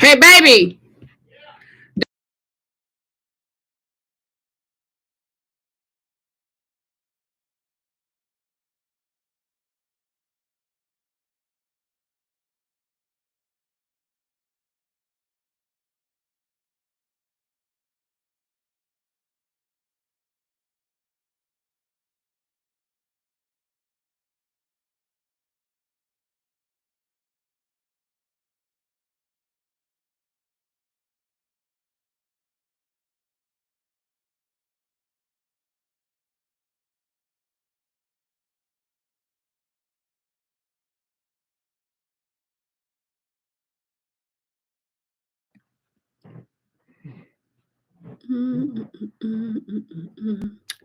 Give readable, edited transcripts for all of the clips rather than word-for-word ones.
Hey, baby.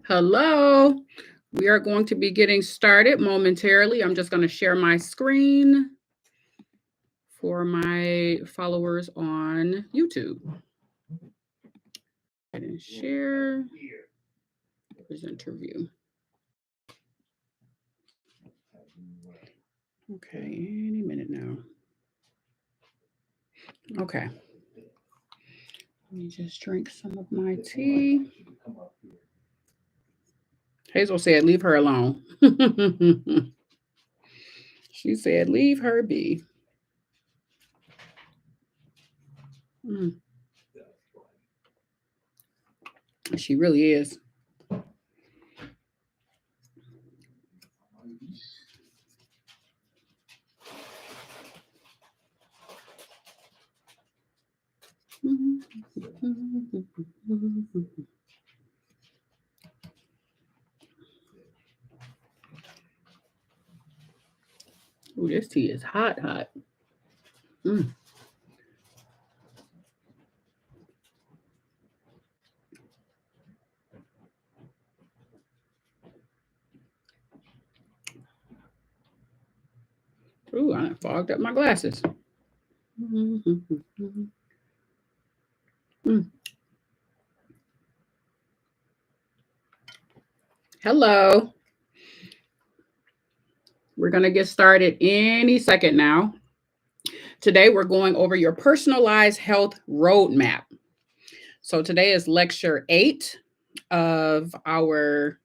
Hello. We are going to be getting started momentarily. I'm just going to share my screen for my followers on YouTube. And share presenter view. Okay, any minute now. Okay. Let me just drink some of my tea. Hazel said, leave her alone. She said, leave her be. Mm. She really is. Ooh, this tea is hot, hot. Mm. Ooh, I fogged up my glasses. Mm. Hello. We're going to get started any second now. Today, we're going over your personalized health roadmap. So, today is lecture 8 of our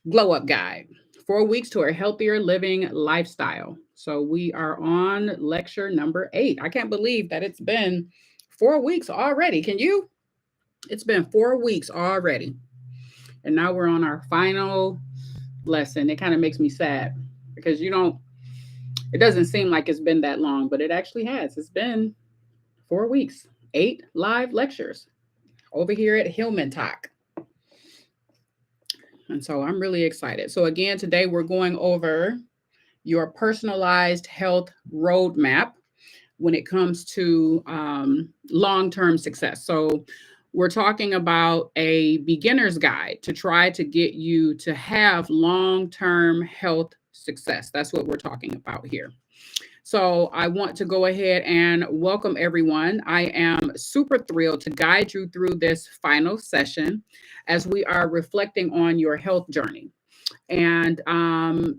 glow up guide 4 weeks to a healthier living lifestyle. So, we are on lecture number 8. I can't believe that it's been 4 weeks already. Can you? It's been 4 weeks already. And now we're on our final lesson. It kind of makes me sad because it doesn't seem like it's been that long, but it actually has. It's been 4 weeks, 8 live lectures over here at Hillman Talk. And so I'm really excited. So, again, today we're going over your personalized health roadmap when it comes to long term success. So, we're talking about a beginner's guide to try to get you to have long term health success. That's what we're talking about here. So, I want to go ahead and welcome everyone. I am super thrilled to guide you through this final session as we are reflecting on your health journey. And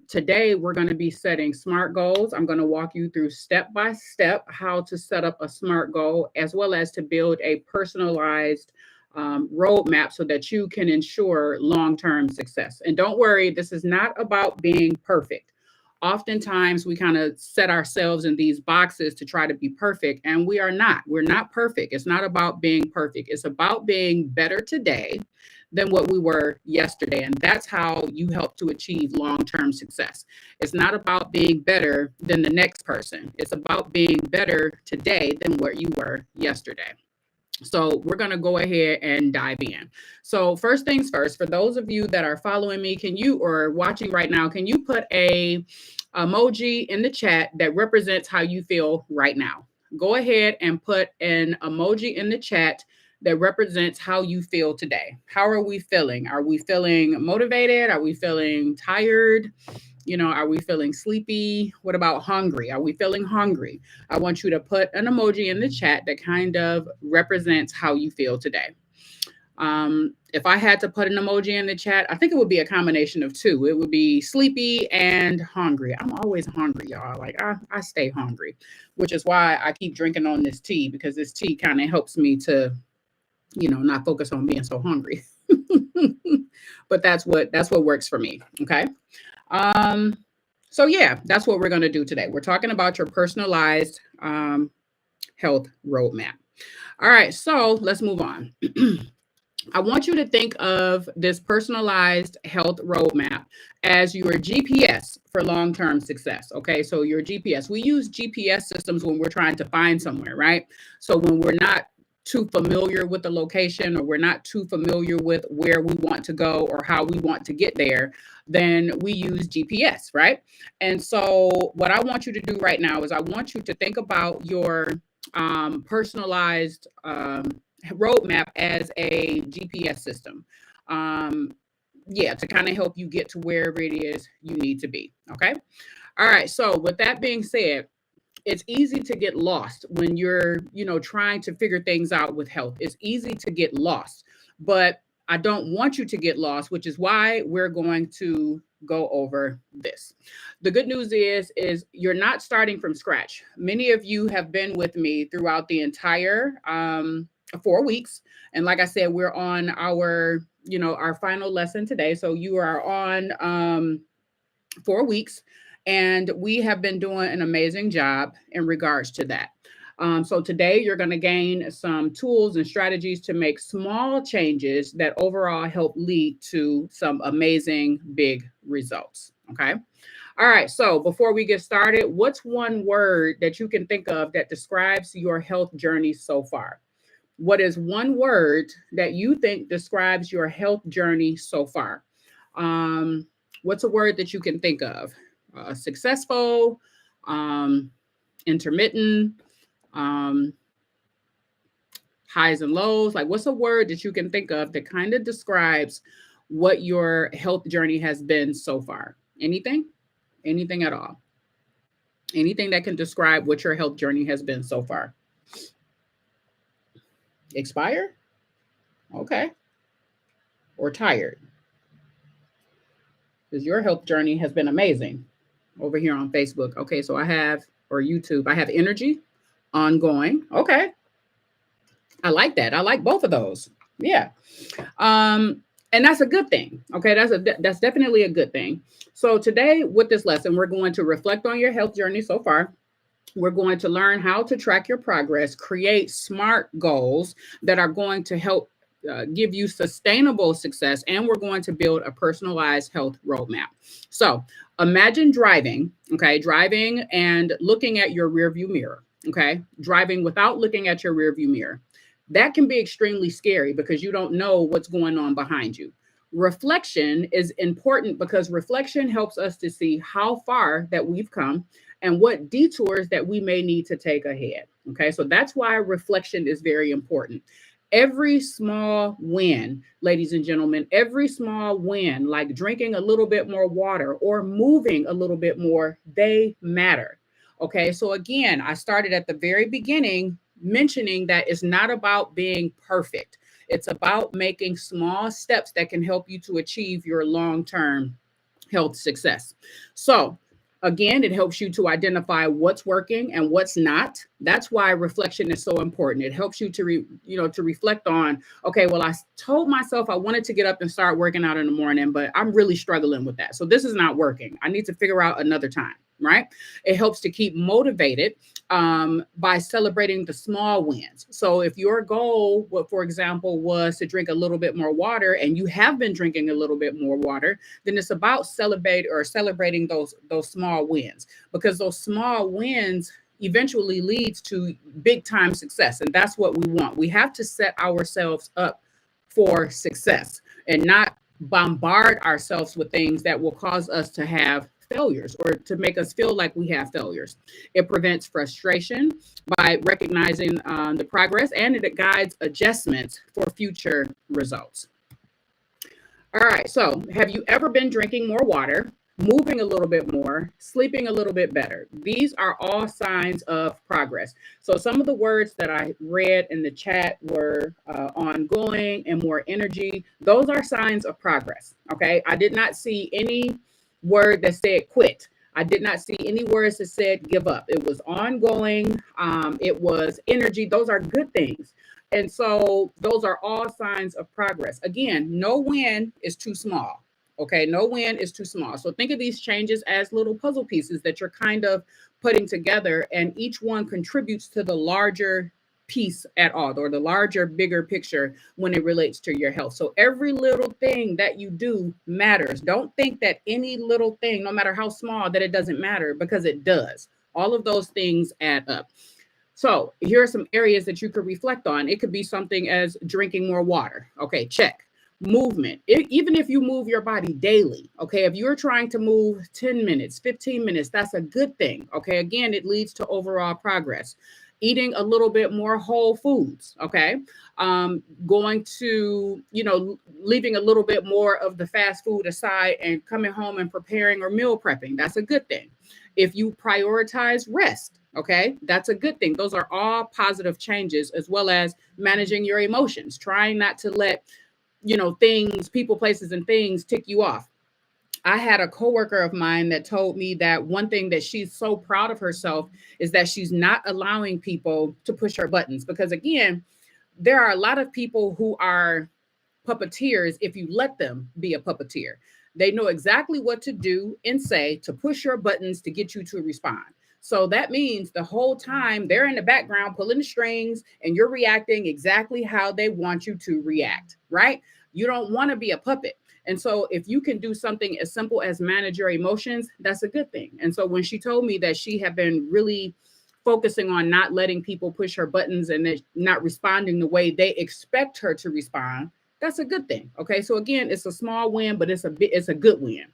today we're going to be setting SMART goals. I'm going to walk you through step by step how to set up a SMART goal, as well as to build a personalized roadmap so that you can ensure long term success. And don't worry, this is not about being perfect. Oftentimes, we kind of set ourselves in these boxes to try to be perfect, and we are not. We're not perfect. It's not about being perfect, it's about being better today than what we were yesterday. And that's how you help to achieve long term success. It's not about being better than the next person, it's about being better today than what you were yesterday. So we're going to go ahead and dive in. So first things first, for those of you that are following me, can you, or watching right now, can you put a emoji in the chat that represents how you feel right now? Go ahead and put an emoji in the chat that represents how you feel today. How are we feeling? Are we feeling motivated? Are we feeling tired? Are we feeling sleepy? What about hungry? Are we feeling hungry? I want you to put an emoji in the chat that kind of represents how you feel today. If I had to put an emoji in the chat, I think it would be a combination of two. It would be sleepy and hungry. I'm always hungry, y'all. Like I stay hungry, which is why I keep drinking on this tea, because this tea kind of helps me to, not focus on being so hungry. But that's what works for me. Okay. Um, so yeah, that's what we're going to do today. We're talking about your personalized health roadmap. All right, so let's move on. I want you to think of this personalized health roadmap as your GPS for long-term success. Okay, so your GPS, we use GPS systems when we're trying to find somewhere, right? So when we're not too familiar with the location, or we're not too familiar with where we want to go or how we want to get there, then we use GPS, right? And so what I want you to do right now is I want you to think about your personalized roadmap as a GPS system. Yeah, to kind of help you get to wherever it is you need to be. Okay. All right. So with that being said, it's easy to get lost when you're, trying to figure things out with health. It's easy to get lost, but I don't want you to get lost, which is why we're going to go over this. The good news is you're not starting from scratch. Many of you have been with me throughout the entire 4 weeks. And like I said, we're on our final lesson today. So you are on 4 weeks, and we have been doing an amazing job in regards to that. So today you're going to gain some tools and strategies to make small changes that overall help lead to some amazing big results. Okay. All right. So before we get started, what's one word that you can think of that describes your health journey so far? What is one word that you think describes your health journey so far? What's a word that you can think of? Successful, intermittent, highs and lows. Like, what's a word that you can think of that kind of describes what your health journey has been so far? Anything? Anything at all? Anything that can describe what your health journey has been so far? Expire? Okay. Or tired? Because your health journey has been amazing over here on Facebook. Okay, so or YouTube, I have energy, ongoing. Okay. I like that. I like both of those. Yeah. And that's a good thing. Okay, that's definitely a good thing. So today with this lesson, we're going to reflect on your health journey so far. We're going to learn how to track your progress, create SMART goals that are going to help give you sustainable success, and we're going to build a personalized health roadmap. So imagine driving and looking at your rearview mirror, okay? Driving without looking at your rearview mirror. That can be extremely scary because you don't know what's going on behind you. Reflection is important because reflection helps us to see how far that we've come and what detours that we may need to take ahead. Okay, so that's why reflection is very important. Every small win, ladies and gentlemen, every small win, like drinking a little bit more water or moving a little bit more, they matter. Okay, so again, I started at the very beginning mentioning that it's not about being perfect. It's about making small steps that can help you to achieve your long-term health success. So again, it helps you to identify what's working and what's not. That's why reflection is so important. It helps you to to reflect on, okay, well, I told myself I wanted to get up and start working out in the morning, but I'm really struggling with that. So this is not working. I need to figure out another time, right? It helps to keep motivated by celebrating the small wins. So if your goal, for example, was to drink a little bit more water and you have been drinking a little bit more water, then it's about celebrating those small wins, because those small wins eventually leads to big time success. And that's what we want. We have to set ourselves up for success and not bombard ourselves with things that will cause us to have failures or to make us feel like we have failures. It prevents frustration by recognizing the progress, and it guides adjustments for future results. All right, so have you ever been drinking more water, moving a little bit more, sleeping a little bit better. These are all signs of progress. So some of the words that I read in the chat were ongoing and more energy. Those are signs of progress. Okay. I did not see any word that said quit. I did not see any words that said give up. It was ongoing. It was energy. Those are good things. And so those are all signs of progress. Again, no win is too small. Okay, no win is too small. So think of these changes as little puzzle pieces that you're kind of putting together, and each one contributes to the larger piece at all, or the larger, bigger picture when it relates to your health. So every little thing that you do matters. Don't think that any little thing, no matter how small, that it doesn't matter, because it does. All of those things add up. So here are some areas that you could reflect on. It could be something as drinking more water. Okay, check. Movement. Even if you move your body daily, okay, if you're trying to move 10 minutes, 15 minutes, that's a good thing. Okay, again, it leads to overall progress. Eating a little bit more whole foods. Okay, going to, leaving a little bit more of the fast food aside and coming home and preparing or meal prepping. That's a good thing. If you prioritize rest, okay, that's a good thing. Those are all positive changes, as well as managing your emotions, trying not to let things, people, places, and things tick you off. I had a coworker of mine that told me that one thing that she's so proud of herself is that she's not allowing people to push her buttons. Because again, there are a lot of people who are puppeteers if you let them be a puppeteer. They know exactly what to do and say to push your buttons to get you to respond. So that means the whole time they're in the background pulling the strings and you're reacting exactly how they want you to react, right? You don't want to be a puppet. And so if you can do something as simple as manage your emotions, that's a good thing. And so when she told me that she had been really focusing on not letting people push her buttons and not responding the way they expect her to respond, that's a good thing. Okay. So again, it's a small win, but it's a good win.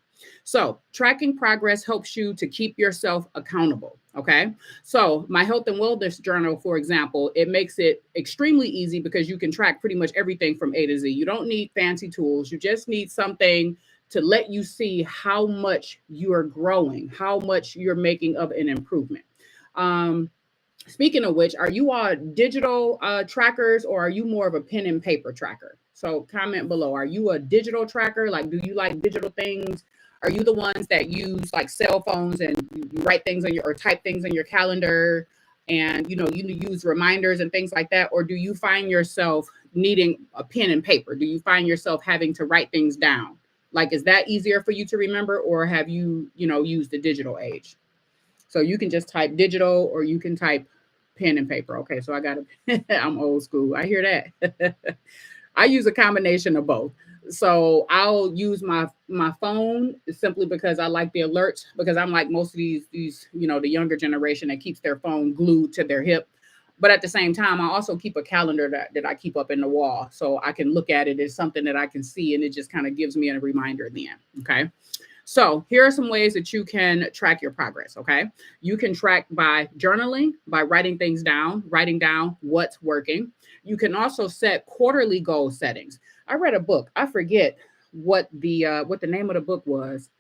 So tracking progress helps you to keep yourself accountable. Okay. So my health and wellness journal, for example, it makes it extremely easy because you can track pretty much everything from A to Z. You don't need fancy tools. You just need something to let you see how much you are growing, how much you're making of an improvement. Speaking of which, are you all digital trackers, or are you more of a pen and paper tracker? So comment below. Are you a digital tracker? Like, do you like digital things? Are you the ones that use like cell phones and you write things on or type things on your calendar, and you use reminders and things like that? Or do you find yourself needing a pen and paper? Do you find yourself having to write things down? Like, is that easier for you to remember, or have you, used the digital age? So you can just type digital, or you can type pen and paper. Okay, so I got to, I'm old school. I hear that. I use a combination of both. So I'll use my phone simply because I like the alerts, because I'm like most of these the younger generation that keeps their phone glued to their hip. But at the same time, I also keep a calendar that I keep up in the wall so I can look at it as something that I can see, and it just kind of gives me a reminder then. Okay. So here are some ways that you can track your progress. Okay. You can track by journaling, by writing things down, writing down what's working. You can also set quarterly goal settings. I read a book. I forget what the name of the book was,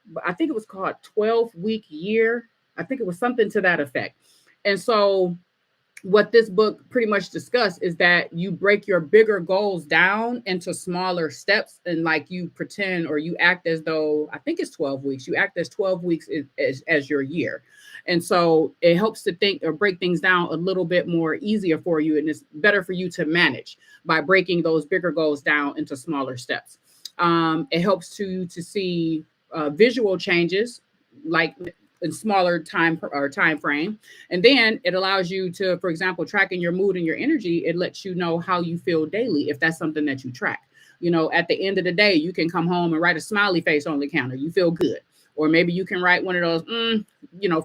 but I think it was called 12-week year. I think it was something to that effect. And so what this book pretty much discussed is that you break your bigger goals down into smaller steps, and like you pretend, or you act as though, I think it's 12 weeks. You act as 12 weeks as your year. And so it helps to think or break things down a little bit more easier for you. And it's better for you to manage by breaking those bigger goals down into smaller steps. It helps to see visual changes, like in smaller time frame. And then it allows you to, for example, tracking your mood and your energy. It lets you know how you feel daily, if that's something that you track. At the end of the day, you can come home and write a smiley face on the counter. You feel good. Or maybe you can write one of those,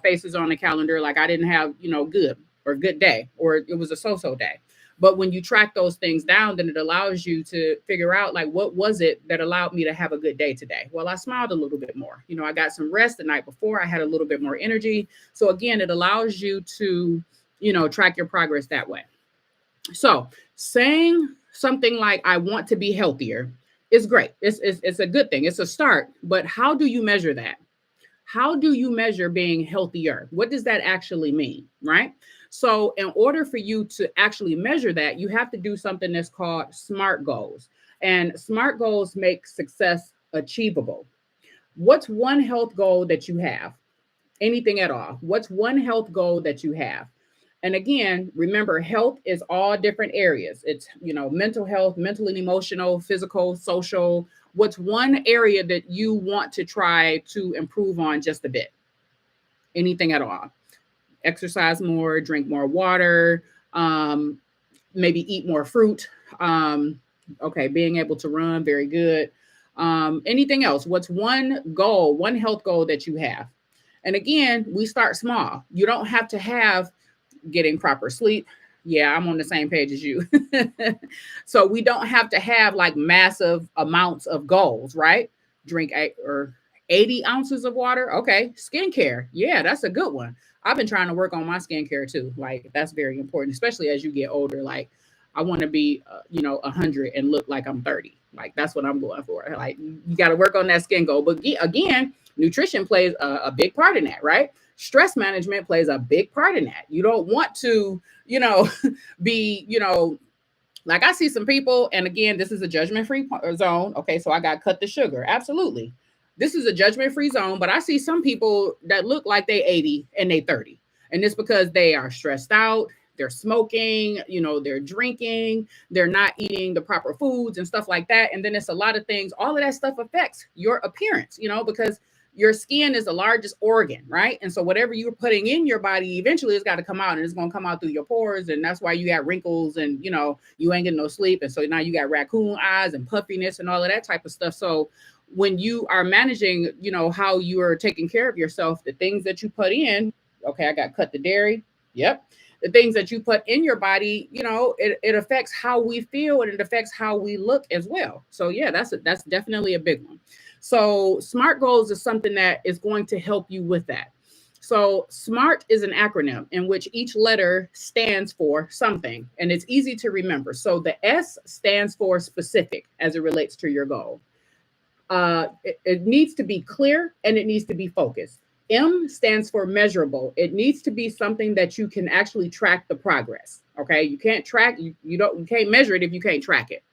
faces on the calendar, like I didn't have, good or good day, or it was a so-so day. But when you track those things down, then it allows you to figure out, like, what was it that allowed me to have a good day today? Well, I smiled a little bit more. I got some rest the night before. I had a little bit more energy. So again, it allows you to, track your progress that way. So saying something like, I want to be healthier, is great. It's a good thing. It's a start. But how do you measure that? How do you measure being healthier? What does that actually mean, right? So, in order for you to actually measure that, you have to do something that's called SMART goals. And SMART goals make success achievable. What's one health goal that you have? Anything at all? What's one health goal that you have? And again, remember, health is all different areas. It's, mental health, mental and emotional, physical, social. What's one area that you want to try to improve on just a bit? Anything at all? Exercise more, drink more water, maybe eat more fruit. Okay, being able to run, very good. Anything else? What's one goal, one health goal that you have? And again, we start small. You don't have to have getting proper sleep. Yeah, I'm on the same page as you. So we don't have to have like massive amounts of goals, right? Drink 80 ounces of water. Okay. Skincare. Yeah, that's a good one. I've been trying to work on my skincare too. Like that's very important, especially as you get older. Like I want to be, 100 and look like I'm 30. Like that's what I'm going for. Like you got to work on that skin goal. But again, nutrition plays a big part in that, right? Stress management plays a big part in that. You don't want to, be, like I see some people, and again, this is a judgment-free zone. Okay, so I got cut the sugar. Absolutely. This is a judgment-free zone, but I see some people that look like they 80 and they 30. And it's because they are stressed out, they're smoking, they're drinking, they're not eating the proper foods and stuff like that. And then it's a lot of things. All of that stuff affects your appearance, because your skin is the largest organ, right? And so whatever you're putting in your body, eventually it's got to come out, and it's going to come out through your pores. And that's why you got wrinkles and, you ain't getting no sleep. And so now you got raccoon eyes and puffiness and all of that type of stuff. So when you are managing, how you are taking care of yourself, the things that you put in, okay, I got cut the dairy. Yep. The things that you put in your body, it affects how we feel, and it affects how we look as well. So yeah, that's definitely a big one. So SMART goals is something that is going to help you with that. So SMART is an acronym in which each letter stands for something, and it's easy to remember. So the S stands for specific as it relates to your goal. It needs to be clear, and it needs to be focused. M stands for measurable. It needs to be something that you can actually track the progress. Okay, you can't track, you can't measure it if you can't track it.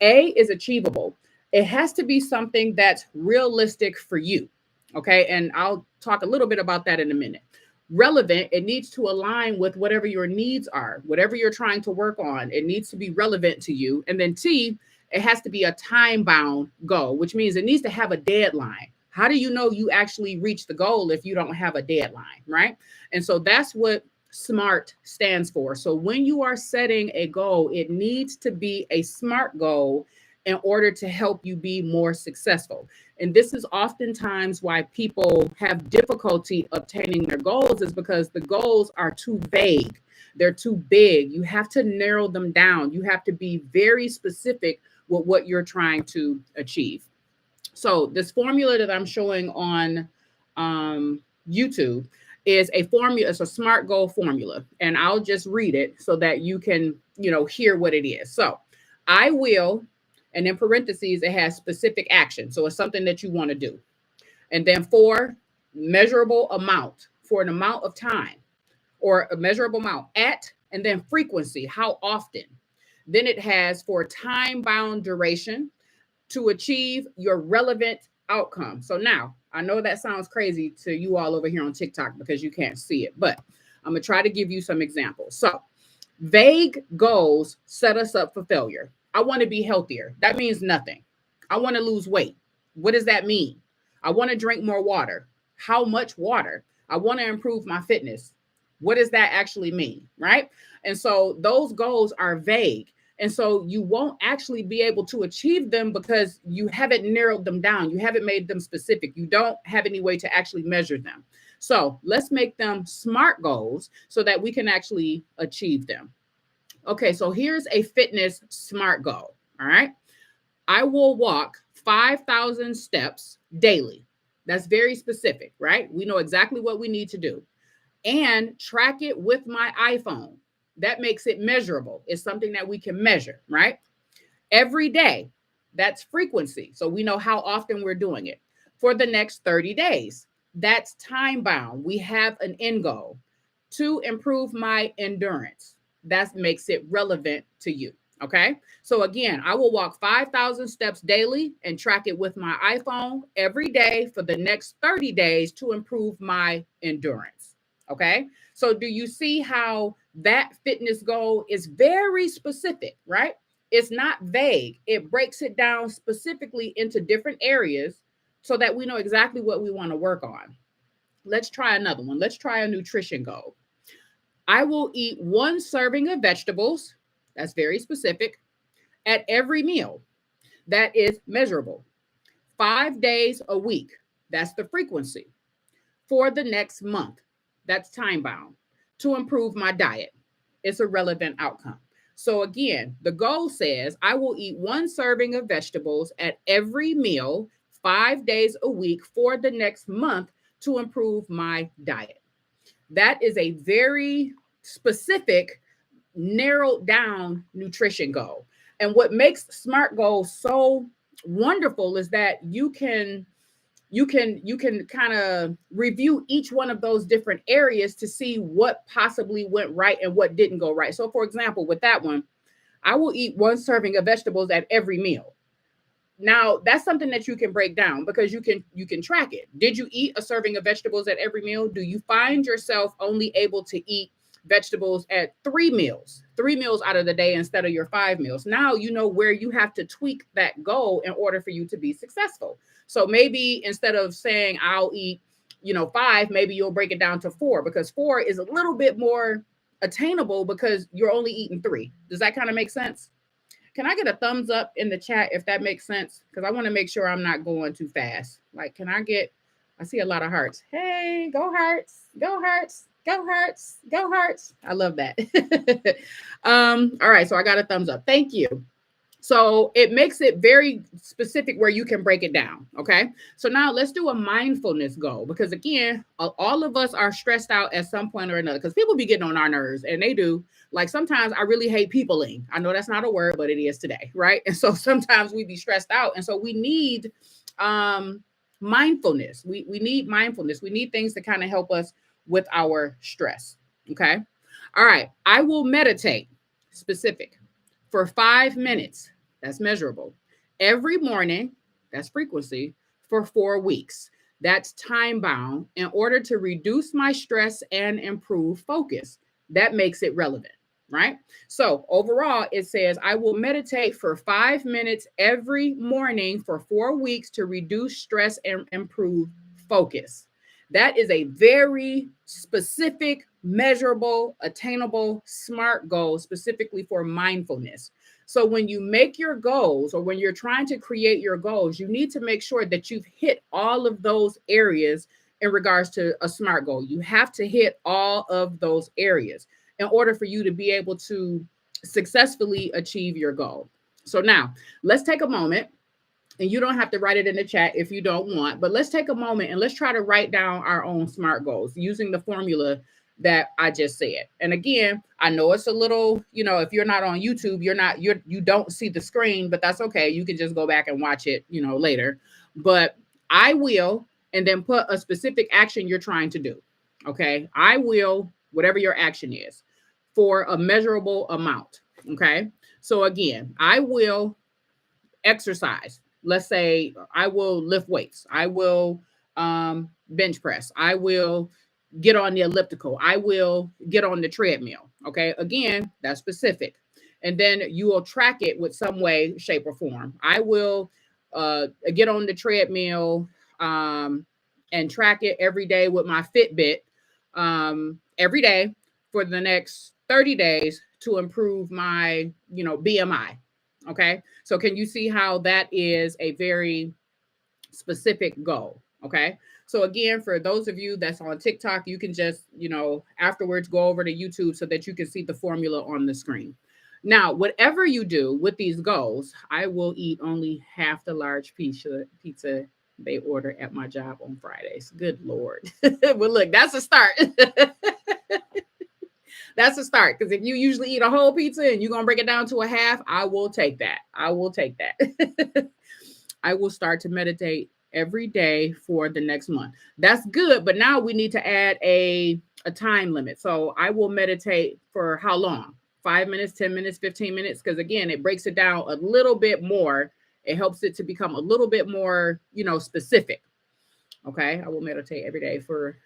A is achievable. It has to be something that's realistic for you. Okay, and I'll talk a little bit about that in a minute. Relevant, it needs to align with whatever your needs are, whatever you're trying to work on. It needs to be relevant to you. And then T, it has to be a time-bound goal, which means it needs to have a deadline. How do you know you actually reach the goal if you don't have a deadline, right? And so that's what SMART stands for. So when you are setting a goal, it needs to be a SMART goal in order to help you be more successful. And this is oftentimes why people have difficulty obtaining their goals, is because the goals are too vague. They're too big. You have to narrow them down. You have to be very specific with what you're trying to achieve. So this formula that I'm showing on YouTube is a formula. It's a SMART goal formula, and I'll just read it so that you can, hear what it is. So I will, and in parentheses, it has specific action. So it's something that you want to do. And then for measurable amount, for an amount of time, or a measurable amount at, and then frequency, how often. Then it has for time-bound duration, to achieve your relevant outcome. So now, I know that sounds crazy to you all over here on TikTok because you can't see it, but I'm going to try to give you some examples. So vague goals set us up for failure. I want to be healthier. That means nothing. I want to lose weight. What does that mean? I want to drink more water. How much water? I want to improve my fitness. What does that actually mean, right? And so those goals are vague. And so you won't actually be able to achieve them because you haven't narrowed them down. You haven't made them specific. You don't have any way to actually measure them. So let's make them SMART goals so that we can actually achieve them. Okay, so here's a fitness SMART goal. All right. I will walk 5,000 steps daily. That's very specific, right? We know exactly what we need to do. And track it with my iPhone. That makes it measurable. It's something that we can measure, right? Every day, that's frequency. So we know how often we're doing it for the next 30 days. That's time bound. We have an end goal to improve my endurance. That makes it relevant to you. Okay. So again, I will walk 5,000 steps daily and track it with my iPhone every day for the next 30 days to improve my endurance. Okay. So do you see how that fitness goal is very specific, right? It's not vague. It breaks it down specifically into different areas so that we know exactly what we want to work on. Let's try another one. Let's try a nutrition goal. I will eat one serving of vegetables. That's very specific at every meal. That is measurable. 5 days a week. That's the frequency. For the next month. That's time bound. To improve my diet. It's a relevant outcome. So again, the goal says I will eat one serving of vegetables at every meal 5 days a week for the next month to improve my diet. That is a very specific, narrowed down nutrition goal. And what makes SMART goals so wonderful is that you can kind of review each one of those different areas to see what possibly went right and what didn't go right. So for example, with that one, I will eat one serving of vegetables at every meal. Now, that's something that you can break down because you can track it. Did you eat a serving of vegetables at every meal? Do you find yourself only able to eat vegetables at three meals out of the day instead of your 5 meals? Now you know where you have to tweak that goal in order for you to be successful. So maybe instead of saying I'll eat, 5, maybe you'll break it down to 4, because 4 is a little bit more attainable because you're only eating 3. Does that kind of make sense? Can I get a thumbs up in the chat if that makes sense? Because I want to make sure I'm not going too fast. Like, I see a lot of hearts. Hey, go hearts, go hearts, go hearts, go hearts. I love that. All right, so I got a thumbs up. Thank you. So it makes it very specific where you can break it down. Okay. So now let's do a mindfulness goal, because again, all of us are stressed out at some point or another, because people be getting on our nerves, and they do. Like sometimes I really hate peopling. I know that's not a word, but it is today. Right. And so sometimes we be stressed out. And so we need mindfulness. We need mindfulness. We need things to kind of help us with our stress. Okay. All right. I will meditate, specific, for 5 minutes. That's measurable. Every morning, that's frequency, for 4 weeks. That's time bound in order to reduce my stress and improve focus. That makes it relevant, right? So overall, it says I will meditate for 5 minutes every morning for 4 weeks to reduce stress and improve focus. That is a very specific, measurable, attainable, SMART goal specifically for mindfulness. So when you make your goals, or when you're trying to create your goals, you need to make sure that you've hit all of those areas in regards to a SMART goal. You have to hit all of those areas in order for you to be able to successfully achieve your goal. So now let's take a moment, and you don't have to write it in the chat if you don't want, but let's take a moment and let's try to write down our own SMART goals using the formula that I just said. And again, I know it's a little, if you're not on YouTube, you don't see the screen, but that's okay. You can just go back and watch it, later. But I will, and then put a specific action you're trying to do. Okay. I will, whatever your action is, for a measurable amount. Okay. So again, I will exercise. Let's say I will lift weights. I will bench press. I will get on the elliptical. I will get on the treadmill. Okay. Again, that's specific. And then you will track it with some way, shape, or form. I will get on the treadmill and track it every day with my Fitbit every day for the next 30 days to improve my, BMI. Okay. So can you see how that is a very specific goal? Okay. So again, for those of you that's on TikTok, you can just, afterwards go over to YouTube so that you can see the formula on the screen. Now, whatever you do with these goals, I will eat only half the large pizza they order at my job on Fridays. Good Lord. Well, look, that's a start. That's a start. Because if you usually eat a whole pizza and you're going to break it down to a half, I will take that. I will take that. I will start to meditate every day for the next month. That's good, but now we need to add a time limit. So I will meditate for how long? 5 minutes, 10 minutes, 15 minutes. Because again, it breaks it down a little bit more. It helps it to become a little bit more, specific. Okay. I will meditate every day for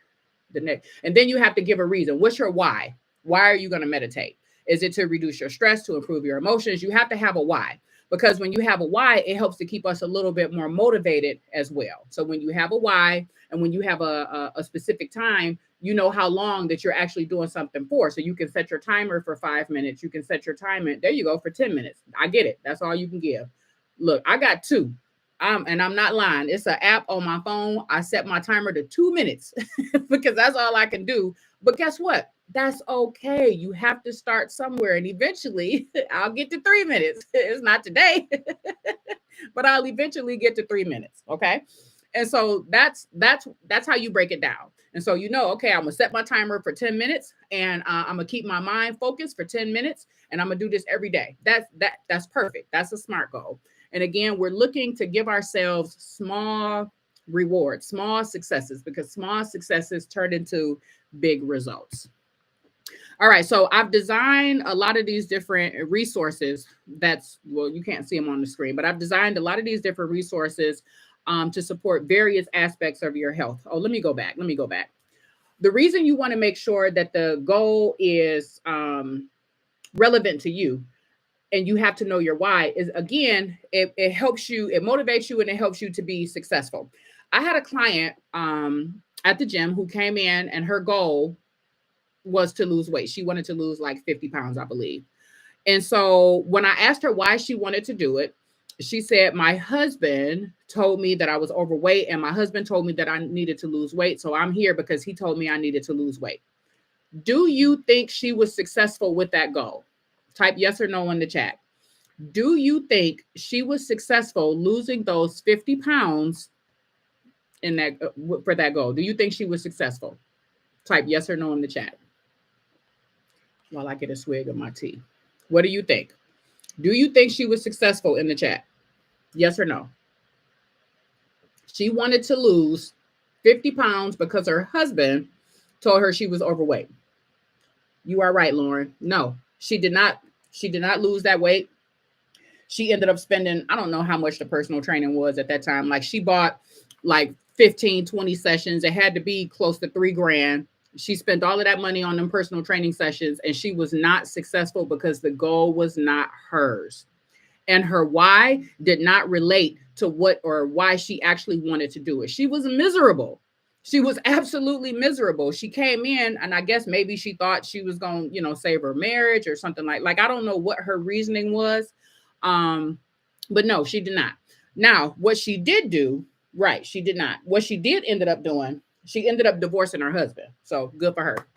the next. And then you have to give a reason. What's your why? Why are you going to meditate? Is it to reduce your stress, to improve your emotions? You have to have a why. Because when you have a why, it helps to keep us a little bit more motivated as well. So when you have a why and when you have a specific time, you know how long that you're actually doing something for. So you can set your timer for 5 minutes. You can set your timer. There you go, for 10 minutes. I get it. That's all you can give. Look, I got two. And I'm not lying. It's an app on my phone. I set my timer to 2 minutes because that's all I can do. But guess what? That's okay. You have to start somewhere. And eventually I'll get to 3 minutes. It's not today, but I'll eventually get to 3 minutes. Okay. And so that's how you break it down. And so, okay, I'm going to set my timer for 10 minutes and I'm going to keep my mind focused for 10 minutes and I'm going to do this every day. That's perfect. That's a SMART goal. And again, we're looking to give ourselves small rewards, small successes, because small successes turn into big results. All right, so I've designed a lot of these different resources. You can't see them on the screen, but I've designed a lot of these different resources to support various aspects of your health. Oh, let me go back. The reason you want to make sure that the goal is relevant to you, and you have to know your why, is again, it helps you, it motivates you, and it helps you to be successful. I had a client at the gym who came in and her goal was to lose weight. She wanted to lose like 50 pounds, I believe. And so when I asked her why she wanted to do it, she said, my husband told me that I was overweight and my husband told me that I needed to lose weight. So I'm here because he told me I needed to lose weight. Do you think she was successful with that goal? Type yes or no in the chat. Do you think she was successful losing those 50 pounds in that for that goal? Do you think she was successful? Type yes or no in the chat while I get a swig of my tea. What do you think? Do you think she was successful in the chat? Yes or no? She wanted to lose 50 pounds because her husband told her she was overweight. You are right, Lauren. No, she did not. She did not lose that weight. She ended up spending, I don't know how much the personal training was at that time. Like she bought like 15, 20 sessions. It had to be close to $3,000. She spent all of that money on them personal training sessions and she was not successful because the goal was not hers. And her why did not relate to what or why she actually wanted to do it. She was miserable. She was absolutely miserable. She came in and I guess maybe she thought she was going to, save her marriage or something like I don't know what her reasoning was. But no, she did not. Now, what she did do, right, she did not. What she did ended up doing, she ended up divorcing her husband. So good for her.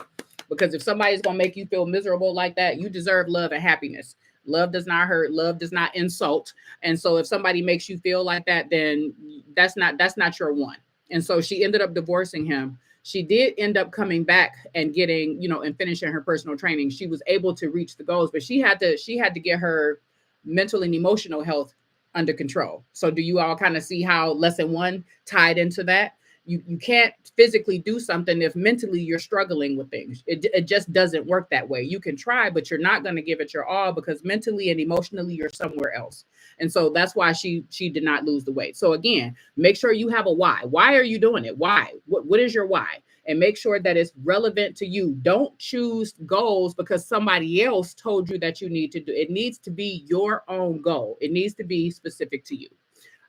Because if somebody's going to make you feel miserable like that, you deserve love and happiness. Love does not hurt. Love does not insult. And so if somebody makes you feel like that, then that's not your one. And so she ended up divorcing him. She did end up coming back and getting, and finishing her personal training. She was able to reach the goals, but she had to get her mental and emotional health under control. So do you all kind of see how lesson 1 tied into that? You can't physically do something if mentally you're struggling with things. It just doesn't work that way. You can try, but you're not going to give it your all because mentally and emotionally you're somewhere else. And so that's why she did not lose the weight. So again, make sure you have a why. Why are you doing it? Why? What is your why? And make sure that it's relevant to you. Don't choose goals because somebody else told you that you need to do. It needs to be your own goal. It needs to be specific to you.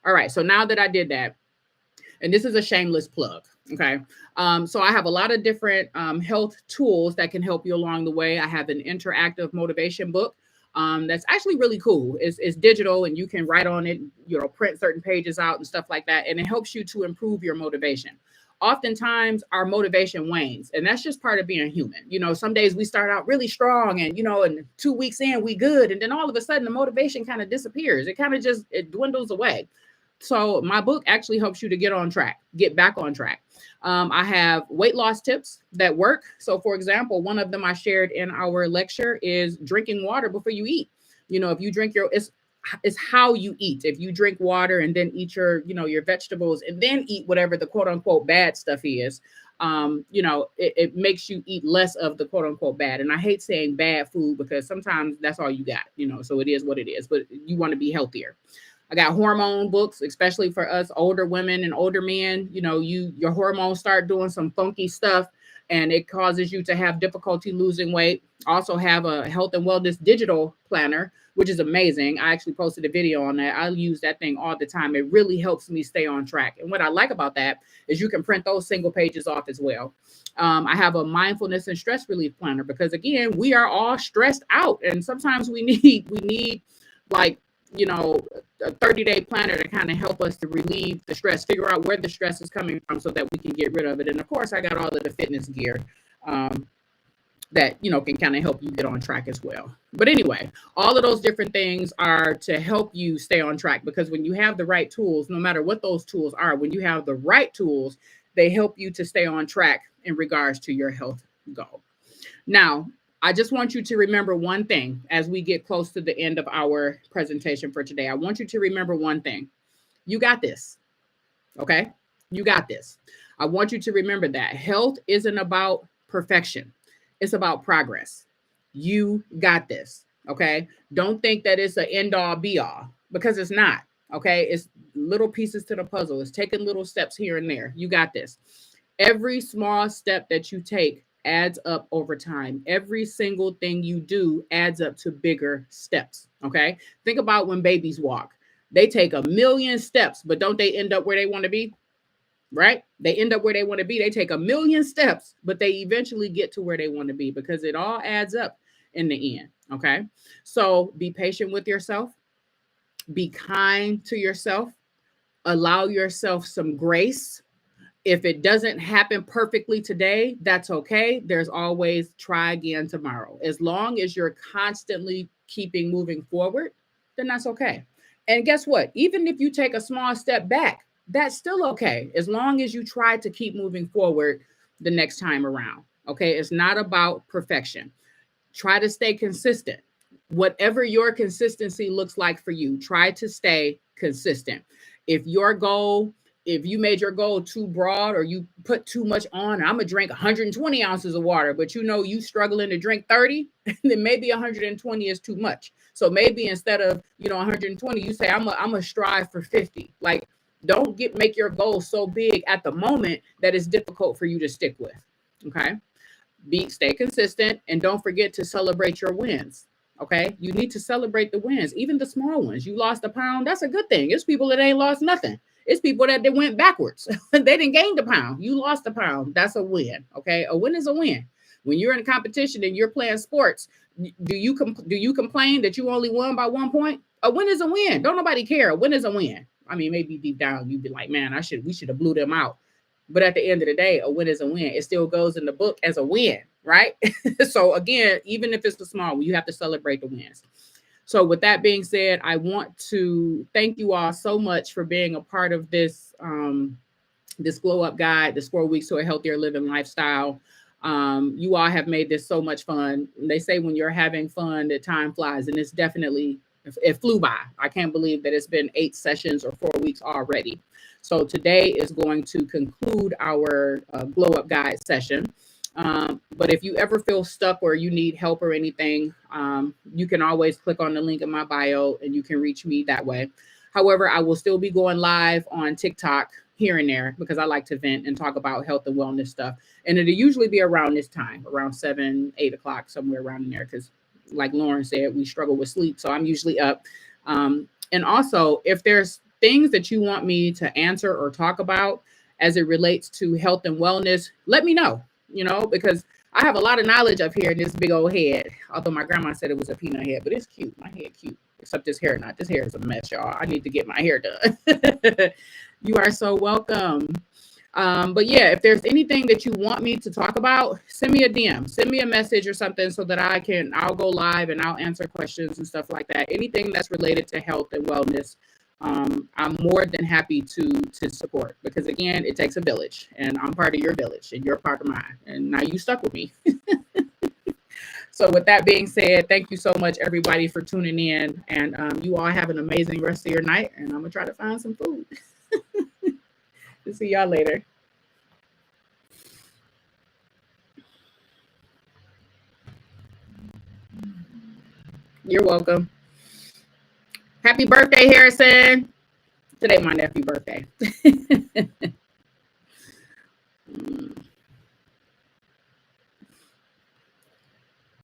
All right. So now that I did that, and this is a shameless plug. Okay. So I have a lot of different health tools that can help you along the way. I have an interactive motivation book that's actually really cool. It's digital and you can write on it, print certain pages out and stuff like that. And it helps you to improve your motivation. Oftentimes our motivation wanes, and that's just part of being human. Some days we start out really strong and, and 2 weeks in we good. And then all of a sudden the motivation kind of disappears. It dwindles away. So my book actually helps you to get back on track. I have weight loss tips that work. So for example, one of them I shared in our lecture is drinking water before you eat. If you drink it's how you eat. If you drink water and then eat your vegetables and then eat whatever the quote unquote bad stuff is, it makes you eat less of the quote unquote bad. And I hate saying bad food because sometimes that's all you got, so it is what it is, but you want to be healthier. I got hormone books, especially for us older women and older men. Your hormones start doing some funky stuff and it causes you to have difficulty losing weight. Also have a health and wellness digital planner, which is amazing. I actually posted a video on that. I use that thing all the time. It really helps me stay on track. And what I like about that is you can print those single pages off as well. I have a mindfulness and stress relief planner because again, we are all stressed out. And sometimes we need like, a 30-day planner to kind of help us to relieve the stress, figure out where the stress is coming from so that we can get rid of it. And of course, I got all of the fitness gear that, can kind of help you get on track as well. But anyway, all of those different things are to help you stay on track because when you have the right tools, no matter what those tools are, when you have the right tools, they help you to stay on track in regards to your health goal. Now, I just want you to remember one thing as we get close to the end of our presentation for today. I want you to remember one thing. You got this. Okay? You got this. I want you to remember that health isn't about perfection. It's about progress. You got this. Okay? Don't think that it's an end all be all because it's not. Okay? It's little pieces to the puzzle. It's taking little steps here and there. You got this. Every small step that you take adds up over time. Every single thing you do adds up to bigger steps. Okay. Think about when babies walk. They take 1,000,000 steps, but don't they end up where they want to be? Right? They end up where they want to be. They take 1,000,000 steps, but they eventually get to where they want to be because it all adds up in the end. Okay. So be patient with yourself. Be kind to yourself. Allow yourself some grace. If it doesn't happen perfectly today, that's okay. There's always try again tomorrow. As long as you're constantly keeping moving forward, then that's okay. And guess what? Even if you take a small step back, that's still okay. As long as you try to keep moving forward the next time around. Okay. It's not about perfection. Try to stay consistent. Whatever your consistency looks like for you, try to stay consistent. If you made your goal too broad or you put too much on, I'm going to drink 120 ounces of water, but you struggling to drink 30, then maybe 120 is too much. So maybe instead of, 120, you say, I'm going to strive for 50. Like, don't make your goal so big at the moment that it's difficult for you to stick with. Okay. Stay consistent and don't forget to celebrate your wins. Okay. You need to celebrate the wins, even the small ones. You lost a pound. That's a good thing. It's people that ain't lost nothing. It's people that they went backwards. They didn't gain the pound. You lost a pound. That's a win. Okay. A win is a win. When you're in a competition and you're playing sports, do you complain that you only won by 1 point? A win is a win. Don't nobody care. A win is a win. I mean, maybe deep down you'd be like, man, we should have blew them out. But at the end of the day, a win is a win. It still goes in the book as a win, right? So again, even if it's a small one, you have to celebrate the wins. So with that being said, I want to thank you all so much for being a part of this, this Glow Up Guide, this 4 weeks to a healthier living lifestyle. You all have made this so much fun. They say when you're having fun, that time flies, and it flew by. I can't believe that it's been 8 sessions or 4 weeks already. So today is going to conclude our Glow Up Guide session. But if you ever feel stuck or you need help or anything, you can always click on the link in my bio and you can reach me that way. However, I will still be going live on TikTok here and there because I like to vent and talk about health and wellness stuff. And it'll usually be around this time, around 7, 8 o'clock, somewhere around in there. Because like Lauren said, we struggle with sleep. So I'm usually up. And also, if there's things that you want me to answer or talk about as it relates to health and wellness, let me know, because I have a lot of knowledge up here in this big old head. Although my grandma said it was a peanut head, but it's cute. My head cute, except this hair not. This hair is a mess, y'all. I need to get my hair done. You are so welcome. But yeah, if there's anything that you want me to talk about, send me a DM, send me a message or something so that I'll go live and I'll answer questions and stuff like that. Anything that's related to health and wellness, I'm more than happy to support because again, it takes a village and I'm part of your village and you're part of mine. And now you stuck with me. So with that being said, thank you so much, everybody, for tuning in. And you all have an amazing rest of your night. And I'm going to try to find some food. See y'all later. You're welcome. Happy birthday, Harrison. Today, my nephew's birthday.